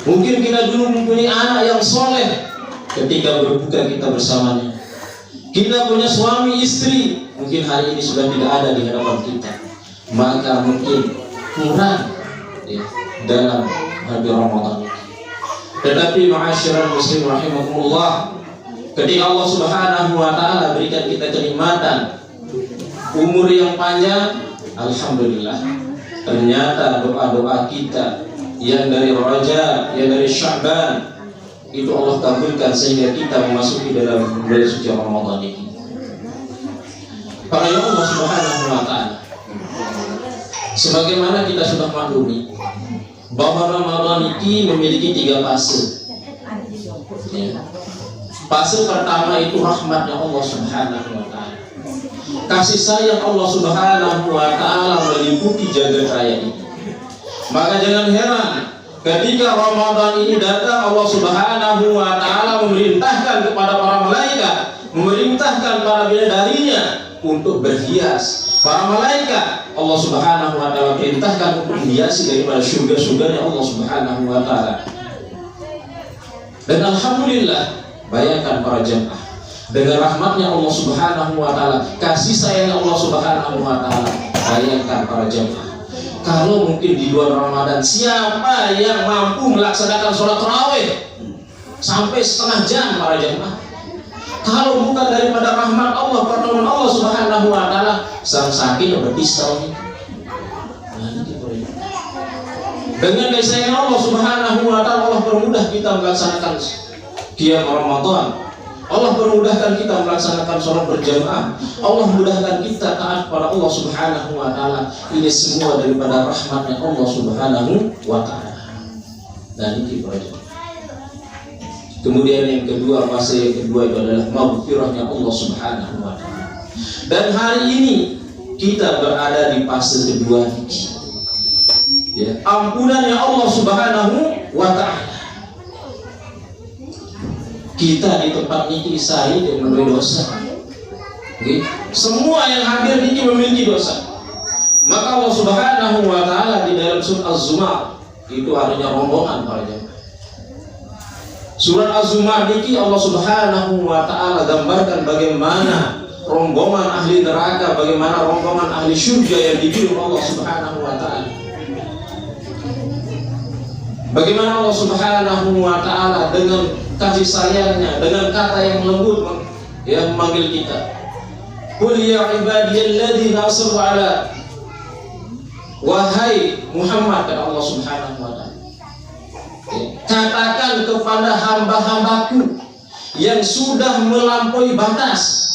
Mungkin kita dulu mempunyai anak yang soleh, ketika berbuka kita bersamanya. Kita punya suami istri, mungkin hari ini sudah tidak ada di hadapan kita. Maka mungkin kurang ya, dalam hari Ramadan. Tetapi ma'asyiral muslim rahimakumullah, ketika Allah Subhanahu wa taala berikan kita kenikmatan umur yang panjang, alhamdulillah, ternyata doa-doa kita yang dari Rajab, yang dari Sya'ban itu Allah kabulkan sehingga kita memasuki dalam bulan suci Ramadan ini. Para ya Allah Subhanahu wa taala, sebagaimana kita sudah maklumi bahwa Ramadan ini memiliki 3 fase. Ya. Fase pertama itu rahmatnya Allah Subhanahu wa taala. Kasih sayang Allah Subhanahu wa taala meliputi jagat raya ini. Maka jangan heran ketika Ramadan ini datang, Allah Subhanahu wa taala memerintahkan kepada para malaikat, memerintahkan para bidadarinya untuk berhias. Para malaikat Allah Subhanahu wa taala perintahkan untuk menghiasi daripada surga-surganya Allah Subhanahu wa taala. Dan alhamdulillah, bayangkan para jemaah, dengan rahmatnya Allah Subhanahu wa taala, kasih sayang Allah Subhanahu wa taala, bayangkan para jemaah, kalau mungkin di bulan Ramadan siapa yang mampu melaksanakan sholat tarawih sampai setengah jam para jemaah, kalau bukan daripada rahmat Allah, pertolongan Allah Subhanahu wa taala, sang sakit berdistau ini. Dengan kasih sayang Allah Subhanahu wa taala, Allah permudah kita melaksanakan qiyam Ramadan. Allah permudahkan kita melaksanakan sholat berjamaah. Allah mudahkan kita taat kepada Allah Subhanahu wa taala. Ini semua daripada rahmatnya Allah Subhanahu wa taala. Dan ini berjamaah. Kemudian yang kedua, fase yang kedua itu adalah maghfirahnya Allah Subhanahu wa taala. Dan hari ini kita berada di fase kedua ini. Ya, ampunannya Allah Subhanahu wa taala. Kita di tempat ini saya dan memiliki dosa. Okay. Semua yang hadir ini memiliki dosa. Maka Allah Subhanahu wa taala di dalam surat Az-Zumar itu adanya rombongan para jemaah. Surat Az-Zumar ini Allah Subhanahu wa taala gambarkan bagaimana rombongan ahli neraka, bagaimana rombongan ahli surga yang dipilih Allah Subhanahu wa taala. Bagaimana Allah Subhanahu wa taala dengan kasih sayangnya, dengan kata yang lembut yang memanggil kita. Qul ya ibadiyalladzina asrafu ala, wahai Muhammad, kata Allah Subhanahu wa taala, katakan kepada hamba-hambaku yang sudah melampaui batas.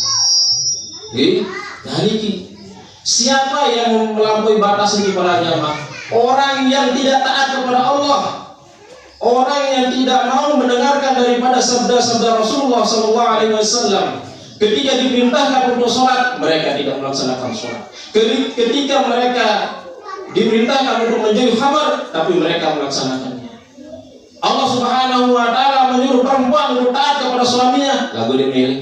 Nah ini siapa yang melampaui batas ini para jamaah? Orang yang tidak taat kepada Allah. Orang yang tidak mau mendengarkan daripada sabda-sabda Rasulullah SAW. Ketika diperintahkan untuk sholat, mereka tidak melaksanakan sholat. Ketika mereka diperintahkan untuk menjadi khabar, tapi mereka melaksanakannya. Allah Subhanahu wa taala menyuruh perempuan untuk taat kepada suaminya, lalu dia milih.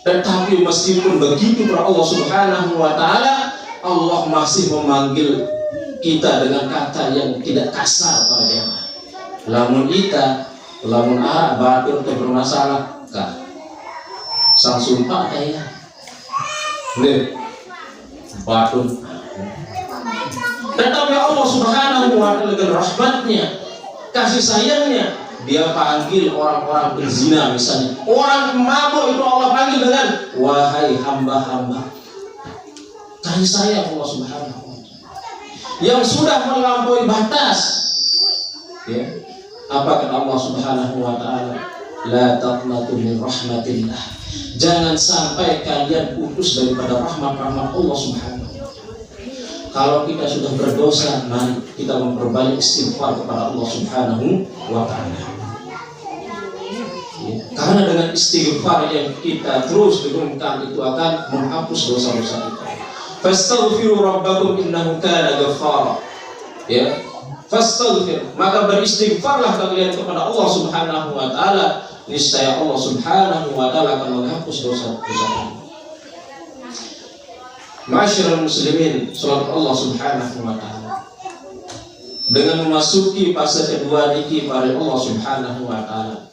Tetapi meskipun begitu kepada Allah Subhanahu wa taala, Allah masih memanggil kita dengan kata yang tidak kasar pada jemaah. Lamun ita, lamun batur teh bermasalah, kah? Sang sumpah ayah, nih, batur. Tetapi Allah Subhanahu wa taala dengan rahmatnya, kasih sayangnya, dia panggil orang-orang berzina misalnya, orang mabuk itu Allah panggil dengan wahai hamba-hamba. Kasih sayang Allah Subhanahu wa taala yang sudah melampaui batas. Ya. Apa kata Allah Subhanahu wa taala? La taqnatu min rahmatillah. Jangan sampai kalian putus daripada rahmat-rahmat Allah Subhanahu wa taala. Kalau kita sudah berdosa, mari kita memperbanyak istighfar kepada Allah Subhanahu wa taala. Ya. Karena dengan istighfar yang kita terus dengungkan itu akan menghapus dosa-dosa kita. Fastaghfiru rabbakum innahu kana ghaffara. Ya. Fastaghfir, maka beristighfarlah kalian kepada Allah Subhanahu wa taala, niscaya Allah Subhanahu wa taala akan menghapus dosa-dosa kalian. Ma'asyiral muslimin, salat Allah Subhanahu wa taala. dengan memasuki fase kedua niki para Allah Subhanahu wa taala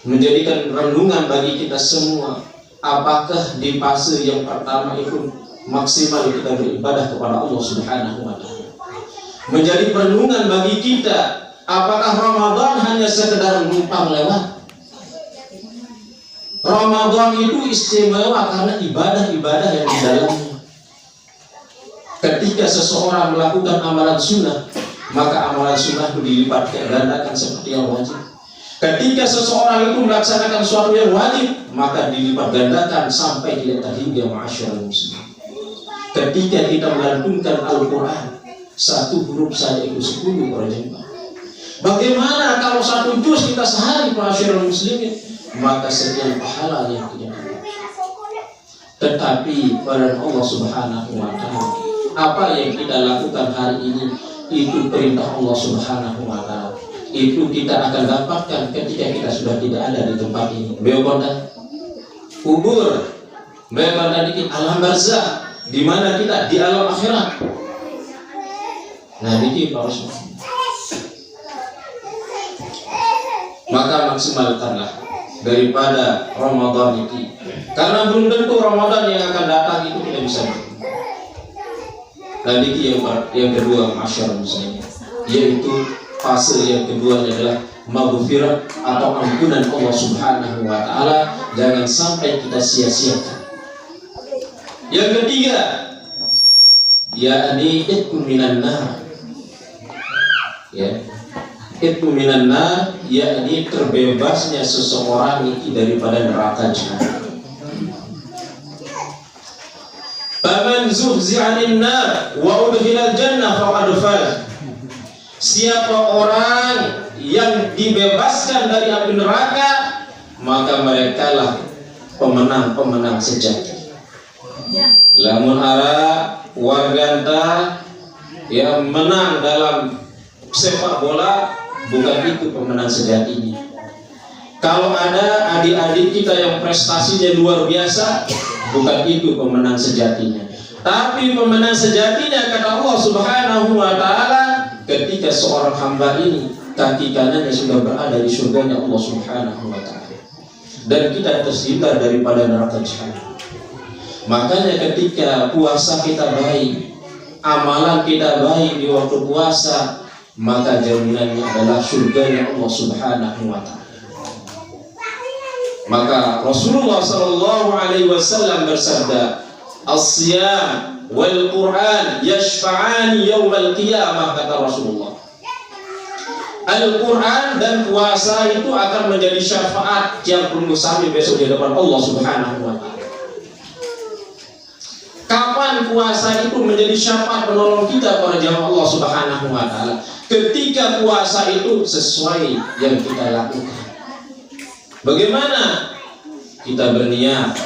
menjadikan renungan bagi kita semua, apakah di fase yang pertama itu maksimal kita beribadah kepada Allah Subhanahu wa taala. Menjadi renungan bagi kita, apakah Ramadan hanya sekedar numpang lewat? Ramadan itu istimewa karena ibadah-ibadah yang di dalamnya. Ketika seseorang melakukan amalan sunnah, maka amalan sunnah itu dilipat gandakan seperti yang wajib. Ketika seseorang itu melaksanakan suatu yang wajib, maka dilipat gandakan sampai tidak terhingga ma'asyiral muslimin. Ketika kita melantunkan Al-Quran, satu huruf saja itu 10 para jemaah. Bagaimana kalau satu juz kita sehari ma'asyiral muslimin? Maka sekian pahala yang kita dapat. Tetapi pada Allah Subhanahu wa taala, apa yang kita lakukan hari ini itu perintah Allah Subhanahu wa taala. Itu kita akan dapatkan ketika kita sudah tidak ada di tempat ini. Beokonda kubur, beokonda di alam barzah, di mana kita di alam akhirat. Nah, ini Pak Rasul. Maka maksimalkanlah daripada Ramadan ini, karena belum tentu Ramadan yang akan datang itu tidak bisa. Dan ini yang kedua masyarakat muslim, yaitu fase yang kedua adalah maghfirah atau ampunan Allah Subhanahu wa taala, jangan sampai kita sia-siakan. Yang ketiga, yakni itqun minan nar. Ya. Itu minan nar, yakni terbebasnya seseorang itu daripada neraka jahanam. Faman zuhzi'a 'anil nar wa udkhilal jannah faqad faz. Siapa orang yang dibebaskan dari api neraka, maka merekalah pemenang-pemenang sejati. Lamun ara warganta yang menang dalam sepak bola, bukan itu pemenang sejatinya. Kalau ada adik-adik kita yang prestasinya luar biasa, bukan itu pemenang sejatinya. Tapi pemenang sejatinya kata Allah Subhanahu wa taala, ketika seorang hamba ini kaki kanannya sudah berada di surganya Allah Subhanahu wa taala, dan kita terhindar daripada neraka jahanam. Makanya ketika puasa kita baik, amalan kita baik di waktu puasa, maka jaminannya adalah surganya Allah Subhanahu wa taala. Maka Rasulullah sallallahu alaihi wasallam bersabda, "As-siyam wal Qur'an yashfa'ani yaumal qiyamah," kata Rasulullah. Al-Quran dan puasa itu akan menjadi syafaat yang perlu sampai besok di depan Allah Subhanahu wa taala. Kapan puasa itu menjadi syafaat penolong kita pada jamaah Allah Subhanahu wa taala? Ketika puasa itu sesuai yang kita lakukan. Bagaimana? Kita berniat,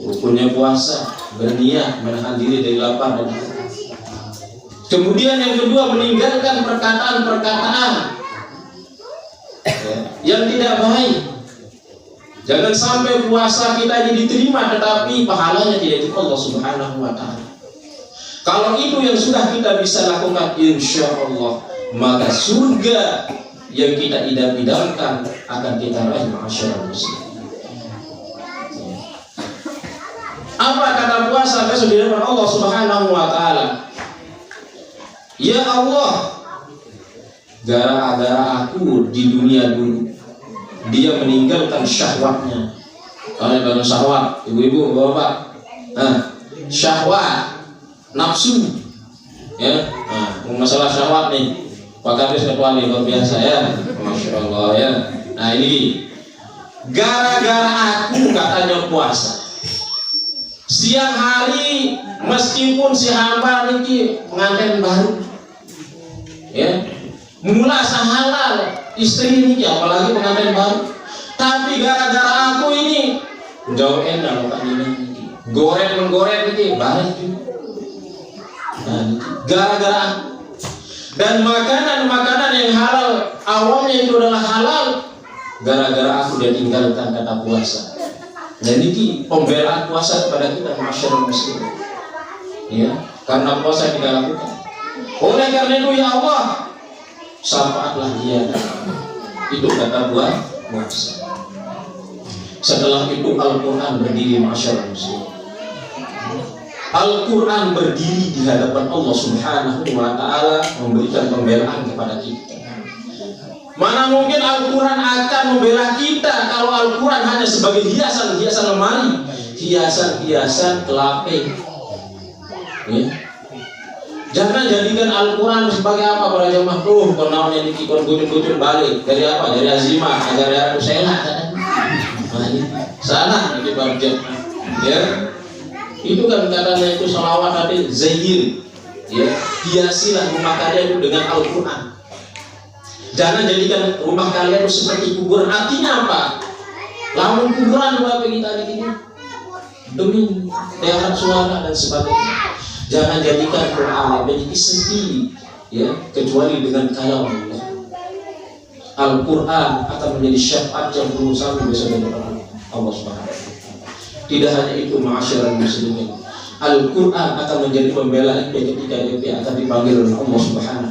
rukunnya puasa, berniat menahan diri dari lapar dan haus. Kemudian yang kedua, meninggalkan perkataan-perkataan yang tidak baik. Jangan sampai puasa kita ini diterima tetapi pahalanya tidak di Allah Subhanahu wa taala. Kalau itu yang sudah kita bisa lakukan, insya Allah, maka surga yang kita idam-idamkan akan kita raih masyarakat muslim. Apa kata puasa besok di depan Allah Subhanahu wa taala? Ya Allah, gara-gara aku di dunia dulu dia meninggalkan syahwatnya. Kalau baru syahwat, ibu-ibu, bapak, syahwat, nafsu, ya, masalah syahwat nih, Pak Kadis ketua nih luar biasa ya, masya Allah ya. Nah ini, gara-gara aku katanya puasa. Siang hari meskipun si hamba ini pengantin baru, ya, mula halal istri ini, apalagi pengantin baru. Tapi gara-gara aku ini jauh enak kan ini, goreng-menggoreng ini balik juga. Nah, gara-gara aku. Dan makanan-makanan yang halal awalnya itu adalah halal, gara-gara aku dia tinggalkan kata puasa. Dan ini pembelaan puasa kepada kita masyarakat muslim, ya, karena puasa kita lakukan. Oleh karena itu ya Allah, syafaatlah dia. Itu kata buah puasa. Setelah itu Al-Quran berdiri, masyaallah muslim. Al-Quran berdiri di hadapan Allah Subhanahu wa Ta'ala, memberikan pembelaan kepada kita. Mana mungkin Al-Quran akan membela kita kalau Al-Quran hanya sebagai hiasan-hiasan lemari, hiasan-hiasan kelaping. Ya. Jangan jadikan Al-Quran sebagai apa para jemaah. Kalau yang dikikon gujun-gujun balik dari apa? Dari Azimah, dari Abu Sela. Sana di bagian. Ya. Itu kan katanya itu sholawat tadi zahir. Ya, hiasilah rumah kalian itu dengan Al-Quran. Jangan jadikan rumah kalian itu seperti kuburan. Artinya apa? Lamun kuburan apa kita ini? Demi daerah suara dan sebagainya. Jangan jadikan Quran menjadi sepi, ya, kecuali dengan kalam Allah. Al-Quran akan menjadi syafaat yang berusaha besok dari Allah Subhanahu. Tidak hanya itu, ma'asyiral muslimin, Al-Quran akan menjadi pembelaan ketika dia akan dipanggil oleh Allah Subhanahu